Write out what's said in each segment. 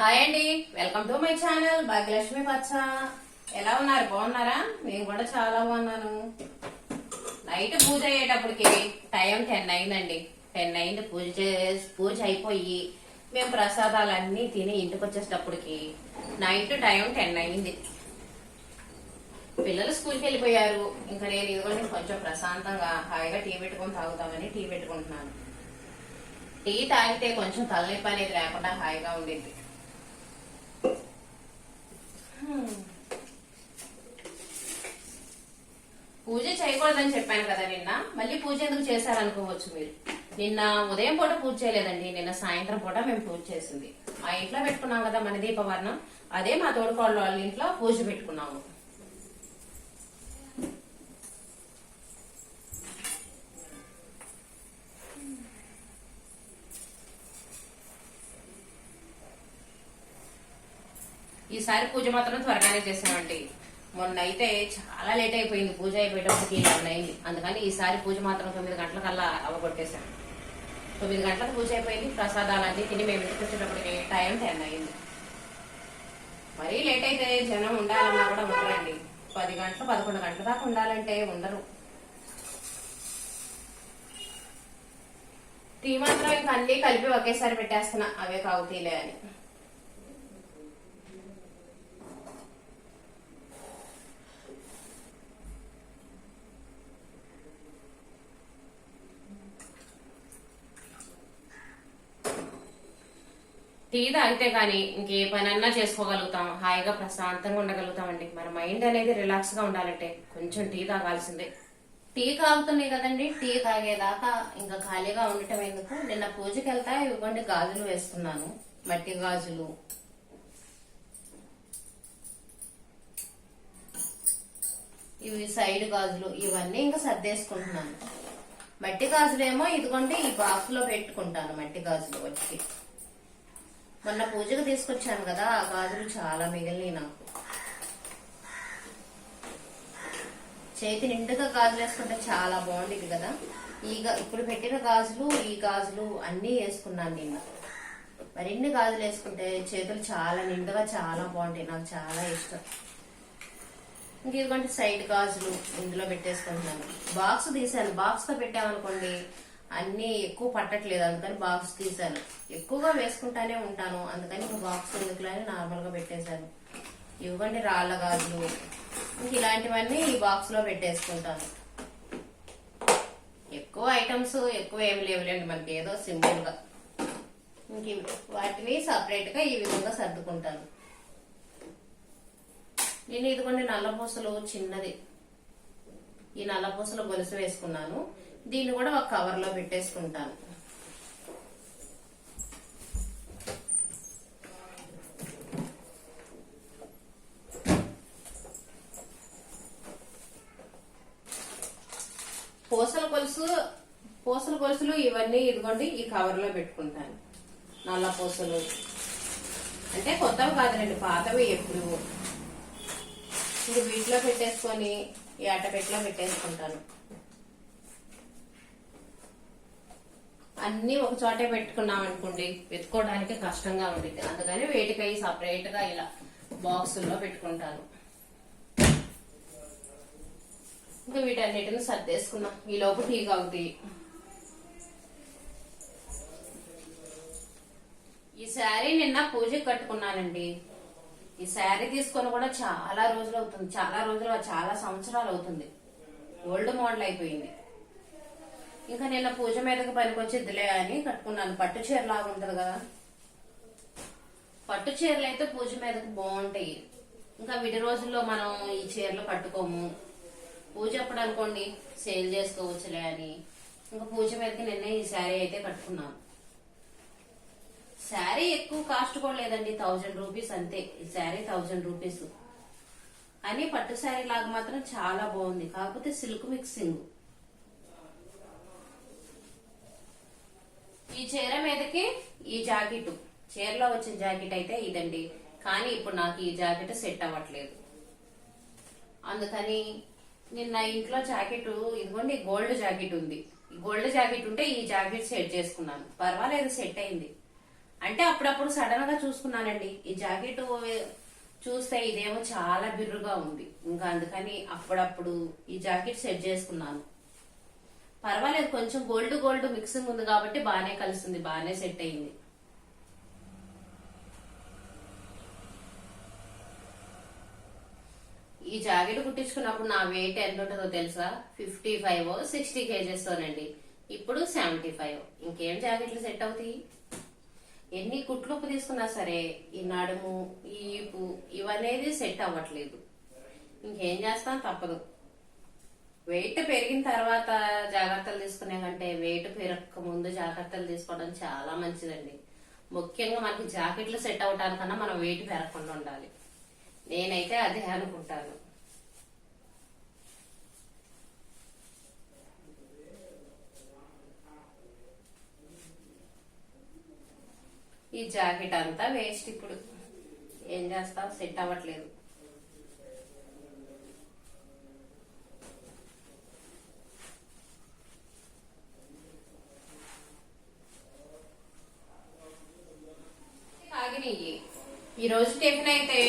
Hi అండి, welcome to my channel Bhagyalakshmi పచ్చ. ఎలా ఉన్నారు? బాగున్నారా? నేను కూడా చాలా బాగున్నాను. నైట్ పూజ అయ్యేటప్పటికి టైం 10 అయిందండి. 10 అయింది. పూజ అయిపోయి మేము ప్రసాదాలన్నీ తిని ఇంటికి వచ్చేటప్పటికి నైట్ టైం 10 అయింది. పిల్లలు స్కూల్కి వెళ్ళిపోయారు. ఇంకా నేను ఇదిగోండి కొంచెం ప్రశాంతంగా హాయిగా టీ పెట్టుకొని తాగుతామని టీ పెట్టుకుంటున్నాను. టీ తాగితే కొంచెం తలనొప్పి అనేది లేకుండా హాయిగా ఉండింది. పూజ చేయకూడదని చెప్పాను కదా నిన్న. మళ్ళీ పూజ ఎందుకు చేశారనుకోవచ్చు మీరు. నిన్న ఉదయం పూట పూజ చేయలేదండి. నిన్న సాయంత్రం పూట మేము పూజ చేసింది మా ఇంట్లో పెట్టుకున్నాం కదా మన దీపవర్ణం. అదే మా తోడుకోళ్ళ వాళ్ళ ఇంట్లో పూజ పెట్టుకున్నాము. ఈసారి పూజ మాత్రం త్వరగానే చేసామండి. మొన్న అయితే చాలా లేట్ అయిపోయింది. పూజ అయిపోయేటప్పటికి 11 అయింది. అందుకని ఈసారి పూజ మాత్రం 9 గంటలకల్లా అవగొట్టేశాం. 9 గంటలకు పూజ అయిపోయింది. ప్రసాదాలన్నీ తిని మేము ఇంటికి వచ్చేటప్పటికి టైం 10 అయింది. మరీ లేట్ అయితే జనం ఉండాలన్నా కూడా ఉండరండి. 10 గంటలు 11 గంటల దాకా ఉండాలంటే ఉండరు. టీ మాత్రం ఇంకా అన్ని కలిపి ఒకేసారి పెట్టేస్తున్నా, అవే కావుతీలే అని. టీ తాగితే కానీ ఇంకే పనన్నా చేసుకోగలుగుతాం, హాయిగా ప్రశాంతంగా ఉండగలుగుతామండి. మన మైండ్ అనేది రిలాక్స్ గా ఉండాలంటే కొంచెం టీ తాగాల్సిందే. టీ కాగుతున్నాయి కదండి, టీ తాగేదాకా ఇంకా ఖాళీగా ఉండటం ఎందుకు. నిన్న పూజకి వెళ్తా ఇవ్వండి గాజులు వేసుకున్నాను, మట్టి గాజులు. ఇవి సైడ్ గాజులు, ఇవన్నీ ఇంకా సర్దేసుకుంటున్నాను. మట్టి గాజులేమో ఇదిగోండి ఈ బాక్స్ లో పెట్టుకుంటాను. మట్టి గాజులు వచ్చి మొన్న పూజకు తీసుకొచ్చాను కదా, ఆ గాజులు చాలా మిగిలినాయి నాకు. చేతి నిండుగా గాజులు వేసుకుంటే చాలా బాగుండేది కదా. ఇప్పుడు పెట్టిన గాజులు, ఈ గాజులు అన్ని వేసుకున్నాను నిన్న. మరిన్ని గాజులు వేసుకుంటే చేతులు చాలా నిండుగా చాలా బాగుంటాయి. నాకు చాలా ఇష్టం. ఇంక ఇదిగోండి సైడ్ గాజులు ఇందులో పెట్టేసుకుంటున్నాను. బాక్స్ తీసాను. బాక్స్ తో పెట్టామనుకోండి అన్ని ఎక్కువ పట్టట్లేదు, అందుకని బాక్స్ తీసాను. ఎక్కువగా వేసుకుంటానే ఉంటాను, అందుకని బాక్స్ ఎందుకులని నార్మల్ గా పెట్టేశాను. ఇవ్వండి రాళ్ల గాజులు. ఇంక ఇలాంటివన్నీ ఈ బాక్స్ లో పెట్టేసుకుంటాను. ఎక్కువ ఐటమ్స్ ఎక్కువ ఏమి లేవులేండి మనకి, ఏదో సింపుల్ గా. ఇంక వాటిని సపరేట్ గా ఈ విధంగా సర్దుకుంటాను. నేను ఇదిగోండి నల్లపూసలు చిన్నది, ఈ నల్లపూసలు గొలుసు వేసుకున్నాను. దీన్ని కూడా ఒక కవర్ లో పెట్టేసుకుంటాను. పూసల గొలుసులు ఇవన్నీ ఇదిగోండి ఈ కవర్ లో పెట్టుకుంటాను. నల్ల పూసలు అంటే కొత్తవి కాదులేండి, పాతవి ఎప్పుడు. ఇంక వీటిలో పెట్టేసుకొని ఈ అట్టపెట్టిలో పెట్టేసుకుంటాను. అన్ని ఒక చోటే పెట్టుకున్నాం అనుకోండి వెతుకోవడానికి కష్టంగా ఉంటుంది. అందుకని వేటికై సపరేట్ గా ఇలా బాక్సుల్లో పెట్టుకుంటాను. ఇంకా వీటన్నిటిని సర్దేసుకున్నాం. ఈ లోపు టీ కాగుతాయి. ఈ శారీ నిన్న పూజకి కట్టుకున్నానండి. ఈ శారీ తీసుకొని కూడా చాలా రోజులు అవుతుంది. చాలా సంవత్సరాలు అవుతుంది. ఓల్డ్ మోడల్ అయిపోయింది. ఇంకా నిన్న పూజ మీదకి పనికొచ్చిద్దిలే అని కట్టుకున్నాను. పట్టు చీర లాగా ఉంటది కదా, పట్టు చీరలు అయితే పూజ మీదకి బాగుంటాయి. ఇంకా విడి రోజుల్లో మనం ఈ చీరలు కట్టుకోము. పూజ అప్పుడు అనుకోండి సేల్ చేసుకోవచ్చులే అని ఇంకా పూజ మీదకి నిన్న ఈ శారీ అయితే కట్టుకున్నాను. శారీ ఎక్కువ కాస్ట్ కూడా లేదండి, 1000 రూపీస్ అంతే. ఈ శారీ 1000 రూపీస్ అని. పట్టు శారీ లాగా మాత్రం చాలా బాగుంది, కాకపోతే సిల్క్ మిక్సింగ్. ఈ చీర మీదకి ఈ జాకెట్, చీరలో వచ్చిన జాకెట్ అయితే ఇదండి. కానీ ఇప్పుడు నాకు ఈ జాకెట్ సెట్ అవ్వట్లేదు. అందుకని నిన్న ఇంట్లో జాకెట్ ఇదిగోండి గోల్డ్ జాకెట్ ఉంది. ఈ గోల్డ్ జాకెట్ ఉంటే ఈ జాకెట్ సెట్ చేసుకున్నాను. పర్వాలేదు, సెట్ అయింది. అంటే అప్పుడప్పుడు సడన్ గా చూసుకున్నానండి ఈ జాకెట్ చూస్తే ఇదేమో చాలా బిర్రుగా ఉంది, ఇంకా అందుకని అప్పుడప్పుడు ఈ జాకెట్ సెట్ చేసుకున్నాను. పర్వాలేదు, కొంచెం గోల్డ్ గోల్డ్ మిక్సింగ్ ఉంది కాబట్టి బాగానే కలిసింది, బాగానే సెట్ అయింది. ఈ జాకెట్ కుట్టించుకున్నప్పుడు నా వెయిట్ ఎంత ఉంటుందో తెలుసా? 55 60 kgs తోనండి. ఇప్పుడు 75. ఇంకేం జాకెట్లు సెట్ అవుతాయి? ఎన్ని కుట్లు ఉప్పు తీసుకున్నా సరే ఈ నడుము, ఈ ఈపు ఇవనేది సెట్ అవ్వట్లేదు. ఇంకేం చేస్తాం, తప్పదు. వెయిట్ పెరిగిన తర్వాత జాగ్రత్తలు తీసుకునే కంటే వెయిట్ పెరగక ముందు జాగ్రత్తలు తీసుకోవడం చాలా మంచిదండి. ముఖ్యంగా మనకి జాకెట్లు సెట్ అవటానికన్నా మనం వెయిట్ పెరగకుండా ఉండాలి. నేనైతే అదే అనుకుంటాను. ఈ జాకెట్ అంతా వేస్ట్, ఇప్పుడు ఏం చేస్తాం, సెట్ అవ్వట్లేదు. ఈ రోజు టిఫిన్ అయితే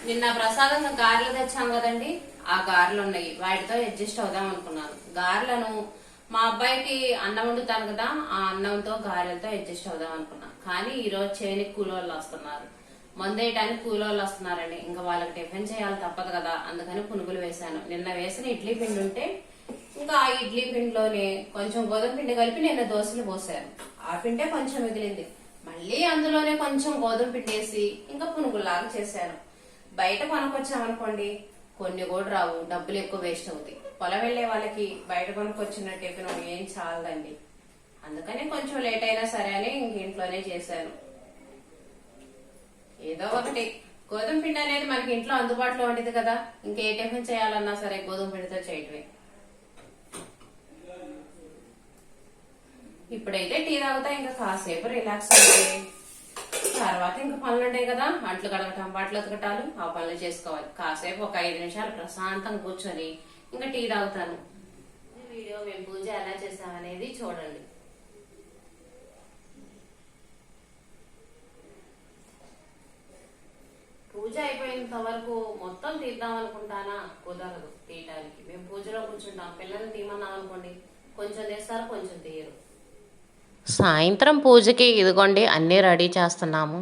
నిన్న ప్రసాదంగా గారెలు తెచ్చాం కదండి, ఆ గారెలు ఉన్నాయి, వాటితో అడ్జస్ట్ అవుదాం అనుకున్నాను. గారెలను మా అబ్బాయికి అన్నం వండుతాను కదా, ఆ అన్నంతో గారెలతో అడ్జస్ట్ అవుదాం అనుకున్నాను. కానీ ఈ రోజు చేయనికి కూలోళ్ళు వస్తున్నారు, మందేయటానికి కూలోళ్ళు వస్తున్నారండి. ఇంకా వాళ్ళకి టిఫిన్ చేయాలి తప్పదు కదా, అందుకని పునుగులు వేశాను. నిన్న వేసిన ఇడ్లీ పిండి ఉంటే ఇంకా ఆ ఇడ్లీ పిండిలోనే కొంచెం గోధుమ పిండి కలిపి నిన్న దోశలు పోసాను. ఆ పిండే కొంచెం మిగిలింది, మళ్ళీ అందులోనే కొంచెం గోధుమ పిండి వేసి ఇంకా పునుగులాగా చేశాను. బయట కొనుక్కొచ్చామనుకోండి కొన్ని కూడా రావు, డబ్బులు ఎక్కువ వేస్ట్ అవుతాయి. పొలం వెళ్లే వాళ్ళకి బయట కొనుక్కొచ్చిన టిఫిన్ ఏం చాలదండి. అందుకని కొంచెం లేట్ అయినా సరే అని ఇంక ఇంట్లోనే చేశాను. ఏదో ఒకటి, గోధుమ పిండి అనేది మనకి ఇంట్లో అందుబాటులో ఉండేది కదా, ఇంకే టిఫిన్ చేయాలన్నా సరే గోధుమ పిండితో చేయటమే. ఇప్పుడైతే టీ తాగుతా, ఇంకా కాసేపు రిలాక్స్ అయితే తర్వాత ఇంకా పనులు ఉంటాయి కదా, అంట్లు కడగటం, బట్టలు ఉతకటాలు, ఆ పనులు చేసుకోవాలి. కాసేపు ఒక 5 నిమిషాలు ప్రశాంతంగా కూర్చొని ఇంకా టీ తాగుతాను. వీడియో మేము పూజ ఎలా చేసామనేది చూడండి. పూజ అయిపోయినంత వరకు మొత్తం తీద్దాం అనుకుంటానా, కుదరదు తీయటానికి. మేము పూజలో కూర్చుంటాం, పిల్లల్ని తీయమన్నాం అనుకోండి కొంచెం తీస్తారు, కొంచెం తీయరు. సాయంత్రం పూజకి ఇదిగోండి అన్నీ రెడీ చేస్తున్నాము.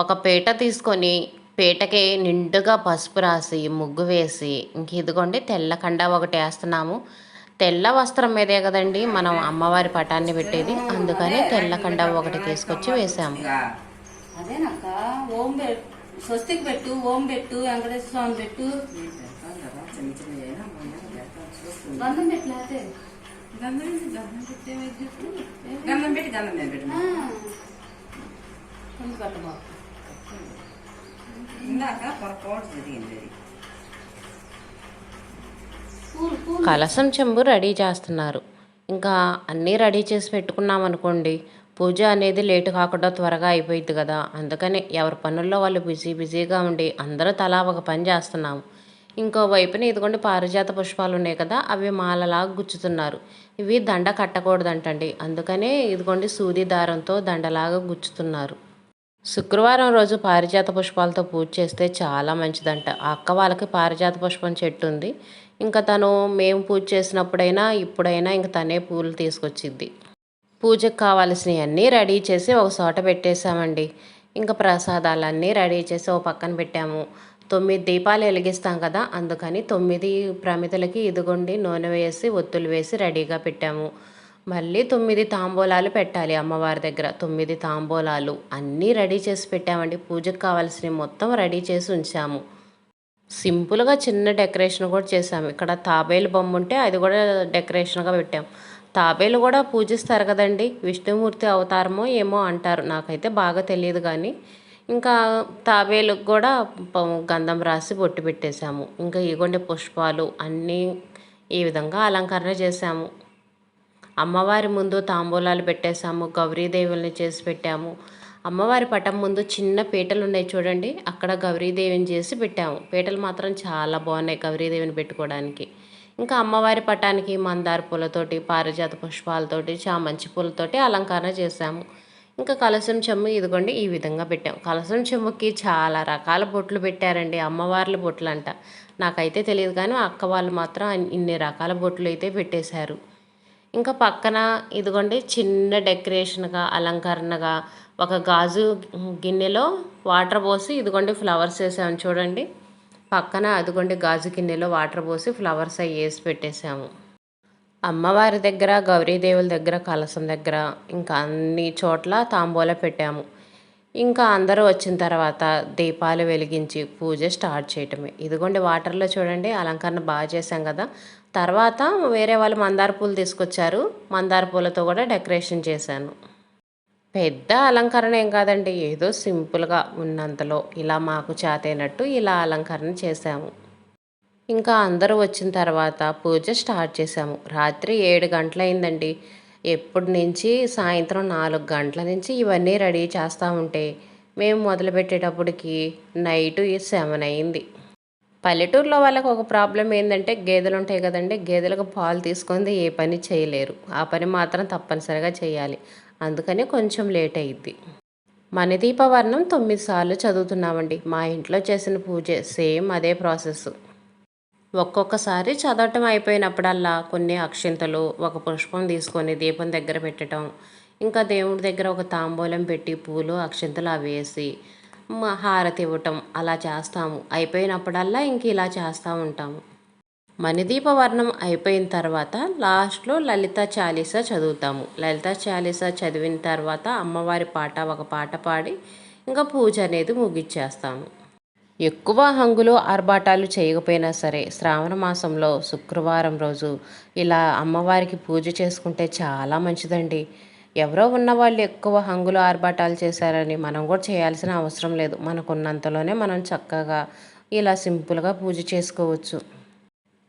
ఒక పీట తీసుకొని పీటకి నిండుగా పసుపు రాసి ముగ్గు వేసి ఇంక ఇదిగోండి తెల్ల కండ ఒకటి వేస్తున్నాము. తెల్ల వస్త్రం మీదే కదండి మనం అమ్మవారి పటాన్ని పెట్టేది, అందుకని తెల్ల కండ ఒకటి తీసుకొచ్చి వేసాము. అదేనక్క, ఓం స్వస్తికి పెట్టు, ఓం పెట్టు, వెంకటేశ్వర స్వామి పెట్టు, గంధం పెట్టలేదే, గంధం పెట్టి గంధం పెట్టు కట్టబా. ఇందాక పొరపాటు జరిగింది. కలసం చెంబు రెడీ చేస్తున్నారు. ఇంకా అన్నీ రెడీ చేసి పెట్టుకున్నాం అనుకోండి, పూజ అనేది లేటు కాకుండా త్వరగా అయిపోయింది కదా, అందుకని ఎవరి పనుల్లో వాళ్ళు బిజీగా ఉండి అందరూ తలా ఒక పని చేస్తున్నాము. ఇంకో వైపున ఇదిగోండి పారిజాత పుష్పాలు ఉన్నాయి కదా, అవి మాలలాగా గుచ్చుతున్నారు. ఇవి దండ కట్టకూడదంటండి, అందుకనే ఇదిగోండి సూది దారంతో దండలాగా గుచ్చుతున్నారు. శుక్రవారం రోజు పారిజాత పుష్పాలతో పూజ చేస్తే చాలా మంచిదంట. ఆ అక్క వాళ్ళకి పారిజాత పుష్పం చెట్టు ఉంది, ఇంకా తను మేము పూజ చేసినప్పుడైనా ఇప్పుడైనా ఇంక తనే పూలు తీసుకొచ్చిద్ది. పూజకు కావాల్సినవి అన్నీ రెడీ చేసి ఒక చోట పెట్టేశామండి. ఇంకా ప్రసాదాలన్నీ రెడీ చేసి ఒక పక్కన పెట్టాము. 9 దీపాలు వెలిగిస్తాం కదా, అందుకని 9 ప్రమిదలకి ఇదిగోండి నూనె వేసి ఒత్తులు వేసి రెడీగా పెట్టాము. మళ్ళీ 9 తాంబూలాలు పెట్టాలి అమ్మవారి దగ్గర. 9 తాంబూలాలు అన్నీ రెడీ చేసి పెట్టామండి. పూజకు కావాల్సినవి మొత్తం రెడీ చేసి ఉంచాము. సింపుల్గా చిన్న డెకరేషన్ కూడా చేసాము. ఇక్కడ తాబేలు బొమ్మ ఉంటే అది కూడా డెకరేషన్గా పెట్టాం. తాబేలు కూడా పూజిస్తారు కదండి, విష్ణుమూర్తి అవతారమో ఏమో అంటారు, నాకైతే బాగా తెలియదు. కానీ ఇంకా తాబేలుకు కూడా గంధం రాసి బొట్టు పెట్టేశాము. ఇంకా ఇగోండి పుష్పాలు అన్నీ ఈ విధంగా అలంకరణ చేశాము. అమ్మవారి ముందు తాంబూలాలు పెట్టేశాము, గౌరీదేవుల్ని చేసి పెట్టాము. అమ్మవారి పటం ముందు చిన్న పీటలు ఉన్నాయి చూడండి, అక్కడ గౌరీదేవిని చేసి పెట్టాము. పీటలు మాత్రం చాలా బాగున్నాయి గౌరీదేవిని పెట్టుకోవడానికి. ఇంకా అమ్మవారి పటానికి మందార పూలతోటి, పారిజాత పుష్పాలతోటి, చామంతి పూలతోటి అలంకరణ చేశాము. ఇంకా కలశం చెంబు ఇదిగోండి ఈ విధంగా పెట్టాం. కలశం చెంబుకి చాలా రకాల బొట్లు పెట్టారండి, అమ్మవార్ల బొట్లు అంట. నాకైతే తెలియదు కానీ అక్క వాళ్ళు మాత్రం ఇన్ని రకాల బొట్లు అయితే పెట్టేశారు. ఇంకా పక్కన ఇదిగోండి చిన్న డెకరేషన్గా అలంకరణగా ఒక గాజు గిన్నెలో వాటర్ పోసి ఇదిగోండి ఫ్లవర్స్ వేసాము చూడండి. పక్కన అదిగోండి గాజు గిన్నెలో వాటర్ పోసి ఫ్లవర్స్ అవి వేసి పెట్టేశాము. అమ్మవారి దగ్గర, గౌరీదేవుల దగ్గర, కలశం దగ్గర ఇంకా అన్ని చోట్ల తాంబూలం పెట్టాము. ఇంకా అందరూ వచ్చిన తర్వాత దీపాలు వెలిగించి పూజ స్టార్ట్ చేయటమే. ఇదిగోండి వాటర్లో చూడండి అలంకరణ బాగా చేశాం కదా. తర్వాత వేరే వాళ్ళు మందార పూలు తీసుకొచ్చారు, మందార పూలతో కూడా డెకరేషన్ చేశాను. పెద్ద అలంకరణ ఏం కాదండి, ఏదో సింపుల్గా ఉన్నంతలో ఇలా మాకు చేతైనట్టు ఇలా అలంకరణ చేశాము. ఇంకా అందరూ వచ్చిన తర్వాత పూజ స్టార్ట్ చేశాము. రాత్రి 7 గంటలైందండి. ఎప్పటి నుంచి సాయంత్రం 4 గంటల నుంచి ఇవన్నీ రెడీ చేస్తూ ఉంటే మేము మొదలుపెట్టేటప్పటికి నైటు 7 అయింది. పల్లెటూరులో వాళ్ళకి ఒక ప్రాబ్లం ఏంటంటే గేదెలు ఉంటాయి కదండి, గేదెలకు పాలు తీసుకొని ఏ పని చేయలేరు. ఆ పని మాత్రం తప్పనిసరిగా చేయాలి. అందుకని కొంచెం లేట్ అయ్యిద్ది. మణిదీపవర్ణం 9 సార్లు చదువుతున్నామండి. మా ఇంట్లో చేసిన పూజే సేమ్ అదే ప్రాసెస్. ఒక్కొక్కసారి చదవటం అయిపోయినప్పుడల్లా కొన్ని అక్షింతలు, ఒక పుష్పం తీసుకొని దీపం దగ్గర పెట్టడం, ఇంకా దేవుడి దగ్గర ఒక తాంబూలం పెట్టి పూలు అక్షింతలు అవి వేసి హారతి ఇవ్వటం అలా చేస్తాము. అయిపోయినప్పుడల్లా ఇంక ఇలా చేస్తూ ఉంటాము. మణిదీపవర్ణం అయిపోయిన తర్వాత లాస్ట్లో లలిత చాలీసా చదువుతాము. లలిత చాలీసా చదివిన తర్వాత అమ్మవారి పాట ఒక పాట పాడి ఇంకా పూజ అనేది ముగిచ్చేస్తాము. ఎక్కువ హంగులు ఆర్భాటాలు చేయకపోయినా సరే శ్రావణ మాసంలో శుక్రవారం రోజు ఇలా అమ్మవారికి పూజ చేసుకుంటే చాలా మంచిదండి. ఎవరో ఉన్నవాళ్ళు ఎక్కువ హంగులు ఆర్భాటాలు చేశారని మనం కూడా చేయాల్సిన అవసరం లేదు. మనకున్నంతలోనే మనం చక్కగా ఇలా సింపుల్గా పూజ చేసుకోవచ్చు.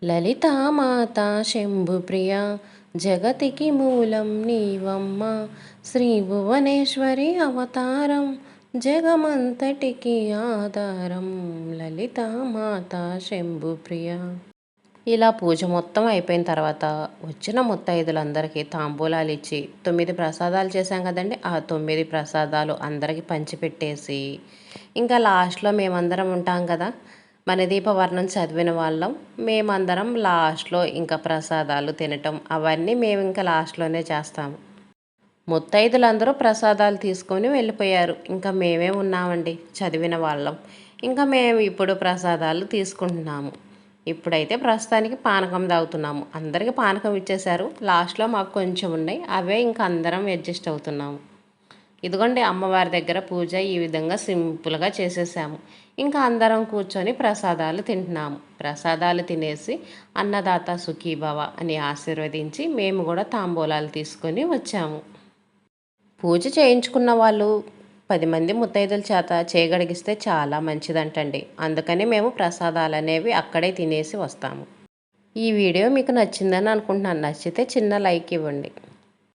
లలితామాత శంభుప్రియ జగతికి మూలం నీవమ్మ, శ్రీ భువనేశ్వరి అవతారం జగమంతటికి ఆధారం, లలితామాత శంభుప్రియ. ఇలా పూజ మొత్తం అయిపోయిన తర్వాత వచ్చిన ముత్తైదులందరికీ తాంబూలాలు ఇచ్చి 9 ప్రసాదాలు చేశాం కదండి, ఆ 9 ప్రసాదాలు అందరికీ పంచిపెట్టేసి ఇంకా లాస్ట్లో మేమందరం ఉంటాం కదా, మణిదీపవర్ణం చదివిన వాళ్ళం మేమందరం లాస్ట్లో ఇంకా ప్రసాదాలు తినటం అవన్నీ మేము ఇంకా లాస్ట్లోనే చేస్తాము. ముత్తైదులందరూ ప్రసాదాలు తీసుకొని వెళ్ళిపోయారు. ఇంకా మేమే ఉన్నామండి చదివిన వాళ్ళం. ఇంకా మేము ఇప్పుడు ప్రసాదాలు తీసుకుంటున్నాము. ఇప్పుడైతే ప్రస్తుతానికి పానకం తాగుతున్నాము. అందరికీ పానకం ఇచ్చేశారు, లాస్ట్లో మాకు కొంచెం ఉన్నాయి, అవే ఇంకా అందరం అడ్జస్ట్ అవుతున్నాము. ఇదిగోండి అమ్మవారి దగ్గర పూజ ఈ విధంగా సింపుల్గా చేసేసాము. ఇంకా అందరం కూర్చొని ప్రసాదాలు తింటున్నాము. ప్రసాదాలు తినేసి అన్నదాత సుఖీభవ అని ఆశీర్వదించి మేము కూడా తాంబూలాలు తీసుకొని వచ్చాము. పూజ చేయించుకున్న వాళ్ళు 10 మంది ముత్తైదుల చేత చేయగడిగిస్తే చాలా మంచిదంటండి. అందుకని మేము ప్రసాదాలు అనేవి అక్కడే తినేసి వస్తాము. ఈ వీడియో మీకు నచ్చిందని అనుకుంటున్నాను. నచ్చితే చిన్న లైక్ ఇవ్వండి.